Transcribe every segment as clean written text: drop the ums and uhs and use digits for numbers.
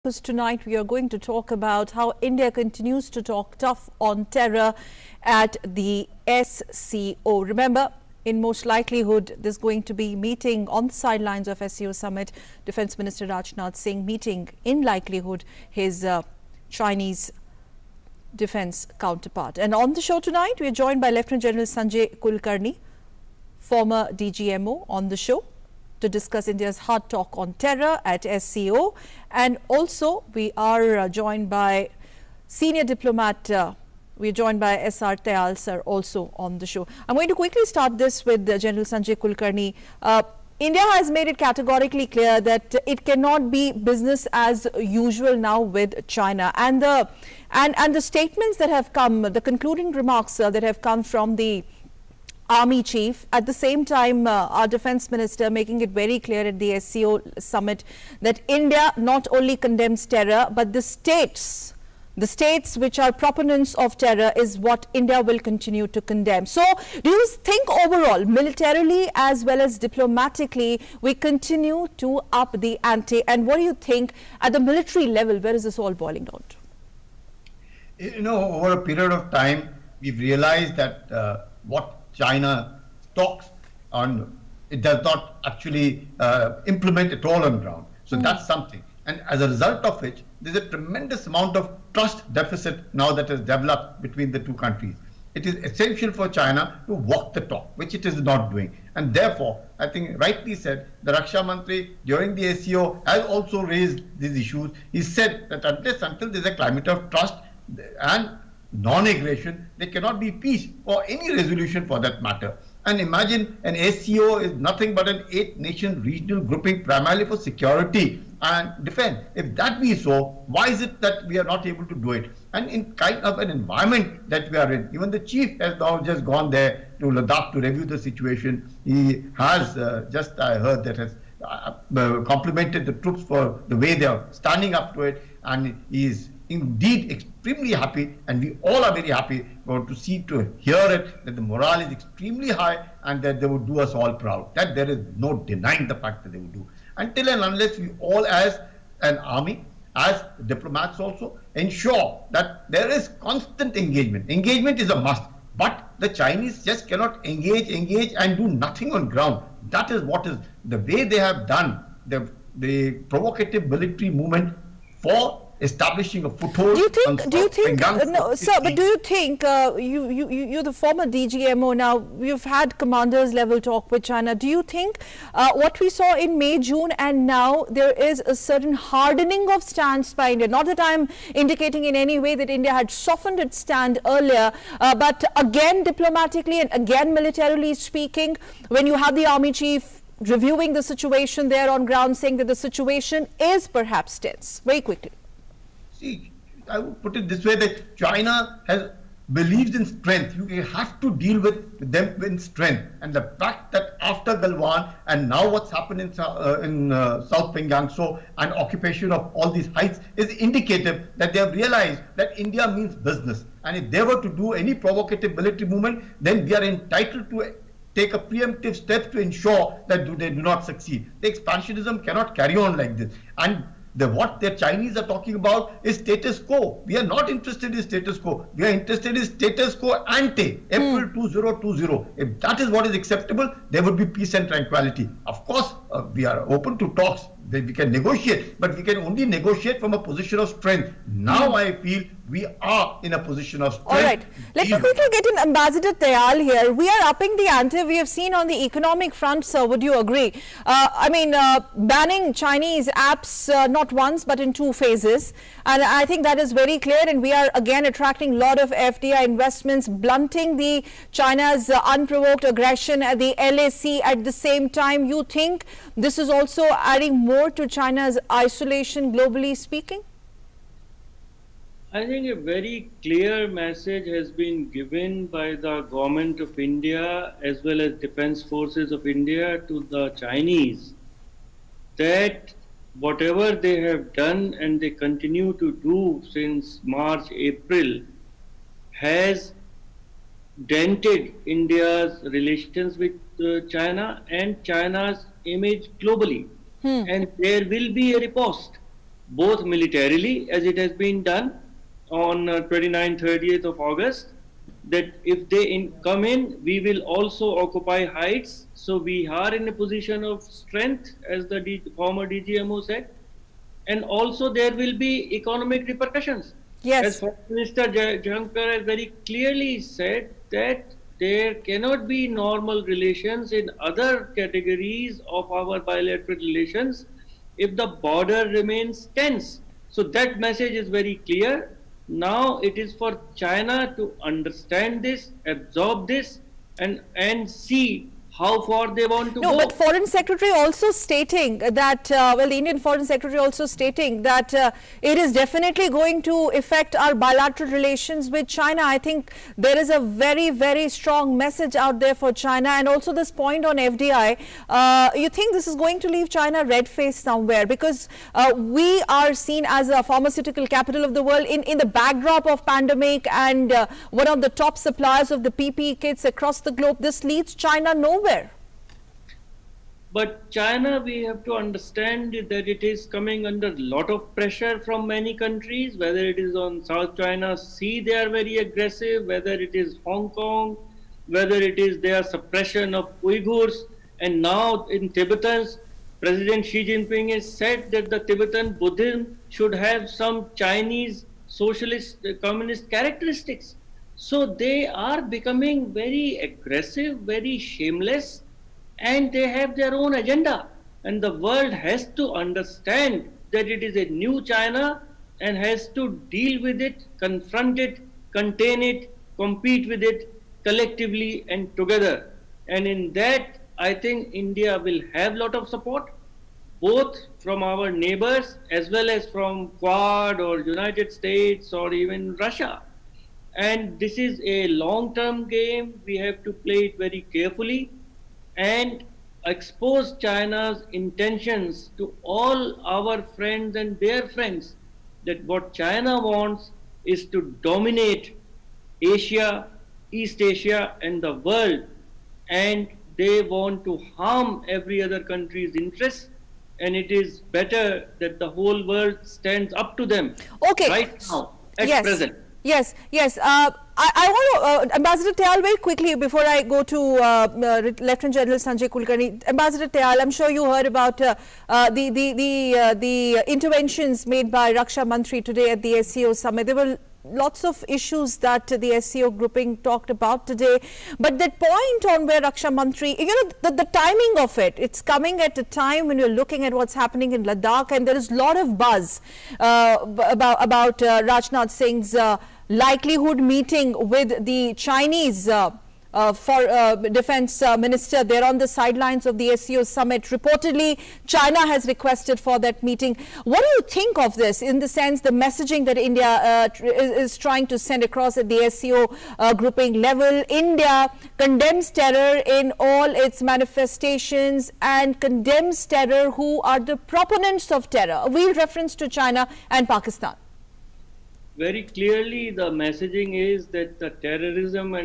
Because tonight we are going to talk about how India continues to talk tough on terror at the SCO. Remember, in most likelihood, there's going to be meeting on the sidelines of SCO summit. Defence Minister Rajnath Singh meeting in likelihood his Chinese defence counterpart. And on the show tonight, we are joined by Lieutenant General Sanjay Kulkarni, former DGMO, on the show to discuss India's hard talk on terror at SCO. And also we are joined by senior diplomat, we are joined by SR Tayal sir also on the show. I'm going to quickly start this with General Sanjay Kulkarni. India has made it categorically clear that it cannot be business as usual now with China. And the statements that have come, the concluding remarks that have come from the Army Chief, at the same time our Defence Minister making it very clear at the SCO summit that India not only condemns terror, but the states which are proponents of terror is what India will continue to condemn. So do you think overall, militarily as well as diplomatically, we continue to up the ante? And what do you think at the military level, where is this all boiling down to? You know, over a period of time, we've realized that what China talks on, it does not actually implement at all on ground. So that's something. And as a result of which, there's a tremendous amount of trust deficit now that has developed between the two countries. It is essential for China to walk the talk, which it is not doing. And therefore, I think rightly said, the Raksha Mantri during the SCO has also raised these issues. He said that until there's a climate of trust and non-aggression, there cannot be peace or any resolution for that matter. And imagine an SCO is nothing but an 8-nation regional grouping primarily for security and defense. If that be so, why is it that we are not able to do it? And in kind of an environment that we are in, even the chief has now just gone there to Ladakh to review the situation. He has I heard that has complimented the troops for the way they are standing up to it, and he is indeed extremely happy, and we all are very happy to hear it, that the morale is extremely high and that they would do us all proud. That there is no denying the fact that they would do. Until and unless we all as an army, as diplomats also, ensure that there is constant engagement. Engagement is a must, but the Chinese just cannot engage and do nothing on ground. That is what is the way they have done the provocative military movement for establishing a foothold. Do you think, no, sir, but do you think, you're the former DGMO now, you've had commanders level talk with China. Do you think what we saw in May, June and now there is a certain hardening of stance by India? Not that I'm indicating in any way that India had softened its stand earlier, but again diplomatically and again militarily speaking, when you have the Army Chief reviewing the situation there on ground, saying that the situation is perhaps tense. Very quickly. See, I would put it this way, that China believes in strength. You have to deal with them in strength. And the fact that after Galwan and now what's happened in South Pingangso and occupation of all these heights is indicative that they have realized that India means business. And if they were to do any provocative military movement, then we are entitled to take a preemptive step to ensure that they do not succeed. The expansionism cannot carry on like this. And what the Chinese are talking about is status quo. We are not interested in status quo. We are interested in status quo ante, April 2020. If that is what is acceptable, there would be peace and tranquility. Of course, we are open to talks. We can negotiate, but we can only negotiate from a position of strength. Now I feel we are in a position of strength. All right. Let me quickly get in Ambassador Tayal here. We are upping the ante. We have seen on the economic front, sir, would you agree? Banning Chinese apps not once but in 2 phases. And I think that is very clear. And we are again attracting a lot of FDI investments, blunting the China's unprovoked aggression at the LAC at the same time. You think this is also adding more to China's isolation, globally speaking? I think a very clear message has been given by the government of India as well as defense forces of India to the Chinese that whatever they have done and they continue to do since March, April has dented India's relations with China and China's image globally. And there will be a riposte. both militarily, as it has been done on 29th, 30th of August, that if they come in, we will also occupy heights. So we are in a position of strength, as the former DGMO said, and also there will be economic repercussions. Yes. As Foreign Minister Jankar has very clearly said that there cannot be normal relations in other categories of our bilateral relations if the border remains tense. So that message is very clear. Now it is for China to understand this, absorb this, and see how far they want to No, go. but Foreign Secretary also stating that, well, the Indian Foreign Secretary also stating that it is definitely going to affect our bilateral relations with China. I think there is a very, very strong message out there for China, and also this point on FDI. You think this is going to leave China red-faced somewhere, because we are seen as a pharmaceutical capital of the world in the backdrop of pandemic, and one of the top suppliers of the PPE kits across the globe. This leads China nowhere. But China, we have to understand that it is coming under a lot of pressure from many countries, whether it is on South China Sea, they are very aggressive, whether it is Hong Kong, whether it is their suppression of Uyghurs, and now in Tibetans, President Xi Jinping has said that the Tibetan Buddhism should have some Chinese socialist communist characteristics. So they are becoming very aggressive, very shameless, and they have their own agenda. And the world has to understand that it is a new China and has to deal with it, confront it, contain it, compete with it collectively and together. And in that, I think India will have a lot of support, both from our neighbors as well as from Quad or United States or even Russia. And this is a long-term game. We have to play it very carefully and expose China's intentions to all our friends and their friends, that what China wants is to dominate Asia, East Asia, and the world, and they want to harm every other country's interests, and it is better that the whole world stands up to them right now, at present. Yes. I want to, Ambassador Tyal, very quickly before I go to Lieutenant General Sanjay Kulkarni. Ambassador Tyal, I'm sure you heard about the interventions made by Raksha Mantri today at the SCO summit. There were lots of issues that the SCO grouping talked about today, but that point on where Raksha Mantri, the timing of it, it's coming at a time when you're looking at what's happening in Ladakh, and there is a lot of buzz about Rajnath Singh's likelihood meeting with the Chinese defense minister. They're on the sidelines of the SCO summit. Reportedly, China has requested for that meeting. What do you think of this, in the sense the messaging that India is trying to send across at the SCO grouping level? India condemns terror in all its manifestations and condemns terror who are the proponents of terror. We reference to China and Pakistan. Very clearly, the messaging is that the terrorism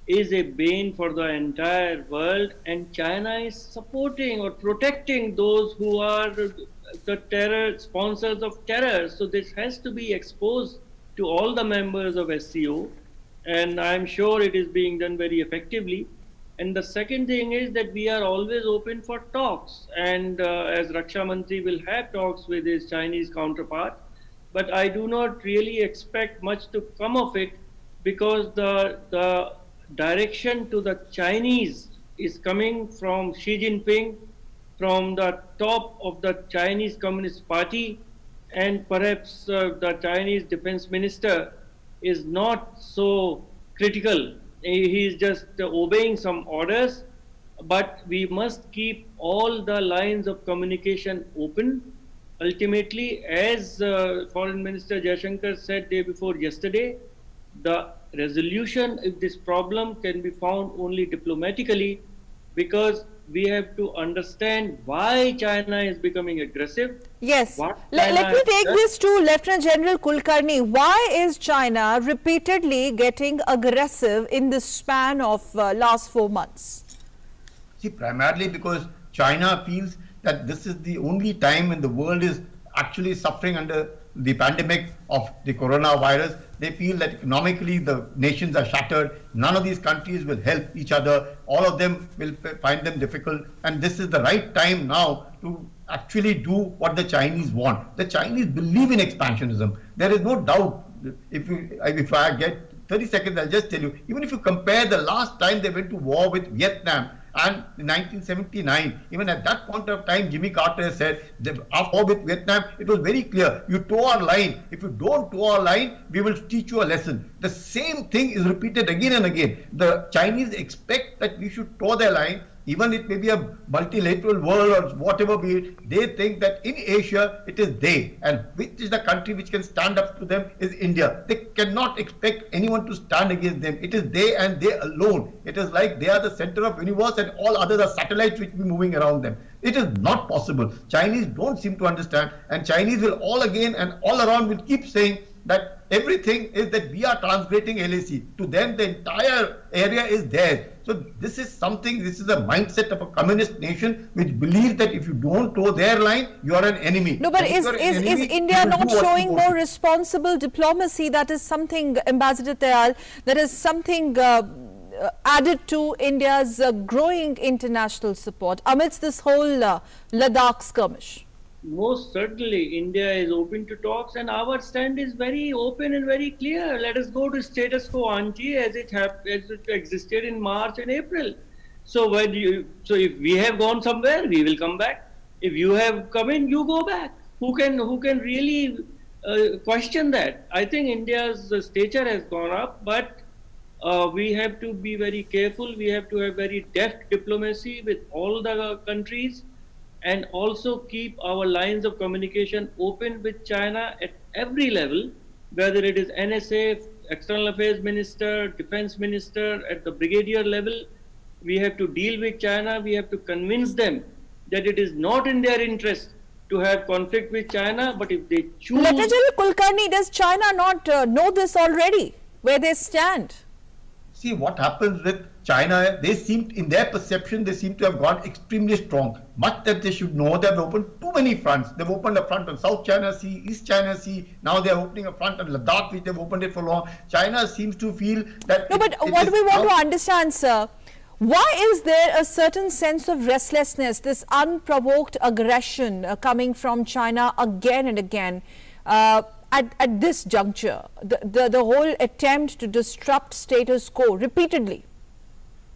is a bane for the entire world, and China is supporting or protecting those who are the terror sponsors of terror. So this has to be exposed to all the members of SCO, and I'm sure it is being done very effectively. And the second thing is that we are always open for talks, and as Raksha Mantri will have talks with his Chinese counterpart, but I do not really expect much to come of it, because the direction to the Chinese is coming from Xi Jinping, from the top of the Chinese Communist Party, and perhaps the Chinese defense minister is not so critical. He is just obeying some orders, but we must keep all the lines of communication open. Ultimately, as Foreign Minister Jaishankar said day before yesterday, the resolution of this problem can be found only diplomatically, because we have to understand why China is becoming aggressive. Yes. Let me take this to Lieutenant General Kulkarni. Why is China repeatedly getting aggressive in the span of last 4 months? See, primarily because China feels that this is the only time when the world is actually suffering under the pandemic of the coronavirus. They feel that economically the nations are shattered. None of these countries will help each other. All of them will find them difficult. And this is the right time now to actually do what the Chinese want. The Chinese believe in expansionism. There is no doubt. If I get 30 seconds, I'll just tell you, even if you compare the last time they went to war with Vietnam and in 1979, even at that point of time, Jimmy Carter said, after war with Vietnam, it was very clear, you toe our line. If you don't toe our line, we will teach you a lesson. The same thing is repeated again and again. The Chinese expect that we should toe their line. Even it may be a multilateral world or whatever be it, they think that in Asia it is they, and which is the country which can stand up to them is India. They cannot expect anyone to stand against them. It is they and they alone. It is like they are the center of universe and all others are satellites which will be moving around them. It is not possible. Chinese don't seem to understand, and Chinese will all again and all around will keep saying that everything is that we are transgrading LAC. To them, the entire area is theirs. So this is a mindset of a communist nation which believes that if you don't toe their line, you are an enemy. No, but is India not showing more responsible diplomacy? That is something, Ambassador Tayal, that is something added to India's growing international support amidst this whole Ladakh skirmish. Most certainly, India is open to talks, and our stand is very open and very clear. Let us go to status quo ante as it existed in March and April. So if we have gone somewhere, we will come back. If you have come in, you go back. Who can really question that? I think India's stature has gone up, but we have to be very careful. We have to have very deft diplomacy with all the countries, and also keep our lines of communication open with China at every level, whether it is NSA, External Affairs Minister, Defense Minister, at the brigadier level. We have to deal with China. We have to convince them that it is not in their interest to have conflict with China, but if they choose... Lieutenant General Kulkarni, does China not know this already, where they stand? See what happens with China, in their perception, they seem to have gone extremely strong. Much that they should know, they have opened too many fronts. They've opened a front on South China Sea, East China Sea. Now they're opening a front on Ladakh, which they've opened it for long. China seems to feel that... No, but what we want to understand, sir, why is there a certain sense of restlessness, this unprovoked aggression coming from China again and again? At this juncture, the whole attempt to disrupt status quo repeatedly.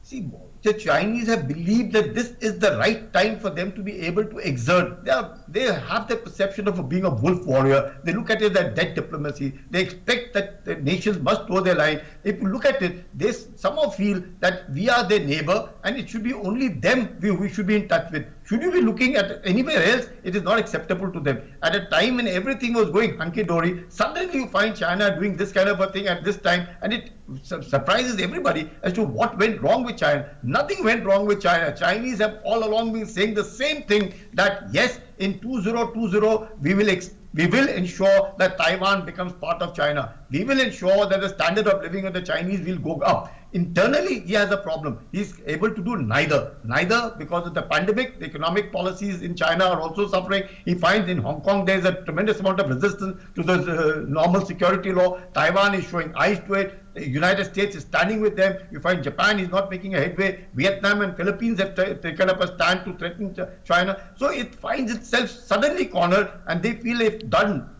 See, the Chinese have believed that this is the right time for them to be able to exert. They have the perception of being a wolf warrior. They look at it as dead diplomacy. They expect that the nations must toe their line. If you look at it, they somehow feel that we are their neighbor and it should be only them we should be in touch with. Should you be looking at anywhere else, it is not acceptable to them. At a time when everything was going hunky-dory, suddenly you find China doing this kind of a thing at this time, and it surprises everybody as to what went wrong with China. Nothing went wrong with China. Chinese have all along been saying the same thing, that yes, in 2020, we will ensure that Taiwan becomes part of China. We will ensure that the standard of living of the Chinese will go up. Internally, he has a problem. He's able to do neither. Neither because of the pandemic, the economic policies in China are also suffering. He finds in Hong Kong there is a tremendous amount of resistance to the normal security law. Taiwan is showing eyes to it. The United States is standing with them. You find Japan is not making a headway. Vietnam and Philippines have taken up a stand to threaten China. So it finds itself suddenly cornered, and they feel if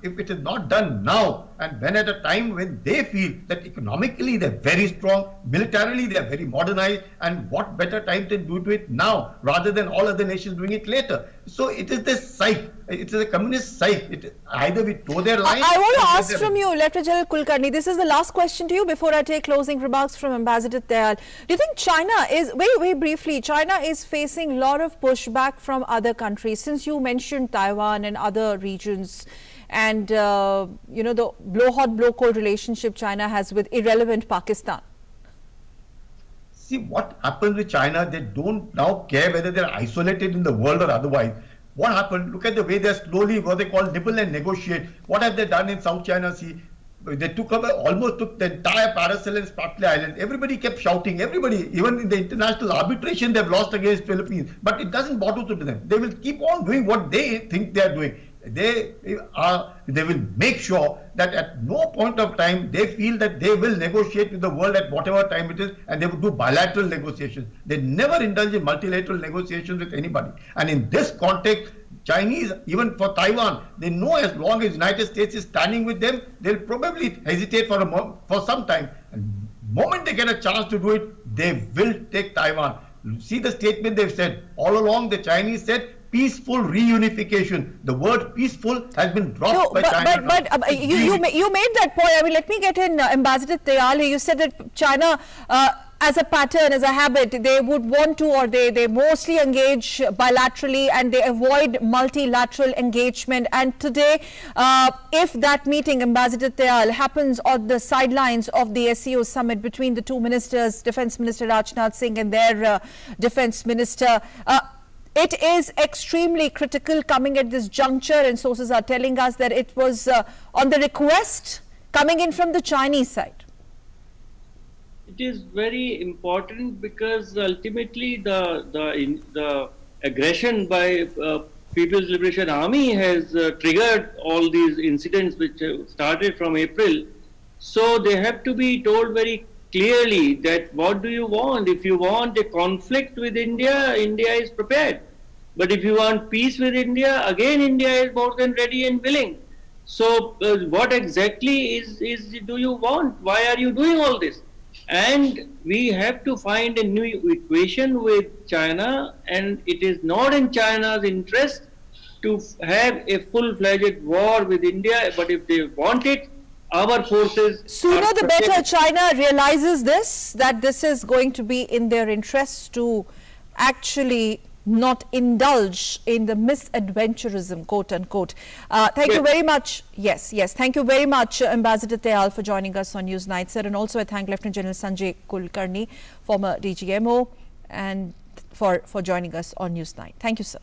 it is not done now, and when at a time when they feel that economically they're very strong, militarily they're very modernized, and what better time to do it now rather than all other nations doing it later. So it is this psyche. It is a communist psyche. Either we toe their line. I want to ask from you, Lieutenant General Kulkarni, this is the last question to you before I take closing remarks from Ambassador Tayal. Do you think China is, very briefly, China is facing a lot of pushback from other countries, since you mentioned Taiwan and other regions, and the blow hot, blow cold relationship China has with irrelevant Pakistan? See what happens with China, they don't now care whether they're isolated in the world or otherwise. What happened? Look at the way they're slowly, what they call nibble and negotiate. What have they done in South China Sea? They almost took the entire Paracel and Spratly Island. Everybody kept shouting. Everybody, even in the international arbitration, they've lost against Philippines. But it doesn't bother to them. They will keep on doing what they think they are doing. they will make sure that at no point of time they feel that they will negotiate with the world at whatever time it is, and they would do bilateral negotiations. They never indulge in multilateral negotiations with anybody. And in this context, Chinese, even for Taiwan, they know as long as United States is standing with them, they'll probably hesitate for some time. And moment they get a chance to do it, they will take Taiwan. See the statement they've said. All along the Chinese said peaceful reunification. The word peaceful has been dropped by China. But you made that point. I mean, let me get in Ambassador Tayal. You said that China, as a pattern, as a habit, they would want to, or they mostly engage bilaterally and they avoid multilateral engagement. And today, if that meeting, Ambassador Tayal, happens on the sidelines of the SCO summit between the two ministers, Defence Minister Rajnath Singh and their Defence Minister, it is extremely critical coming at this juncture, and sources are telling us that it was on the request coming in from the Chinese side. It is very important because ultimately the aggression by People's Liberation Army has triggered all these incidents which started from April. So they have to be told very clearly that what do you want? If you want a conflict with India, India is prepared. But if you want peace with India, again India is more than ready and willing. So what exactly do you want? Why are you doing all this? And we have to find a new equation with China, and it is not in China's interest to have a full-fledged war with India, but if they want it, our forces... Sooner the better China realizes this, that this is going to be in their interests to actually not indulge in the misadventurism, quote unquote. Thank you very much. Yes. Thank you very much, Ambassador Tayal, for joining us on Newsnight, sir. And also I thank Lieutenant General Sanjay Kulkarni, former DGMO, and for joining us on Newsnight. Thank you, sir.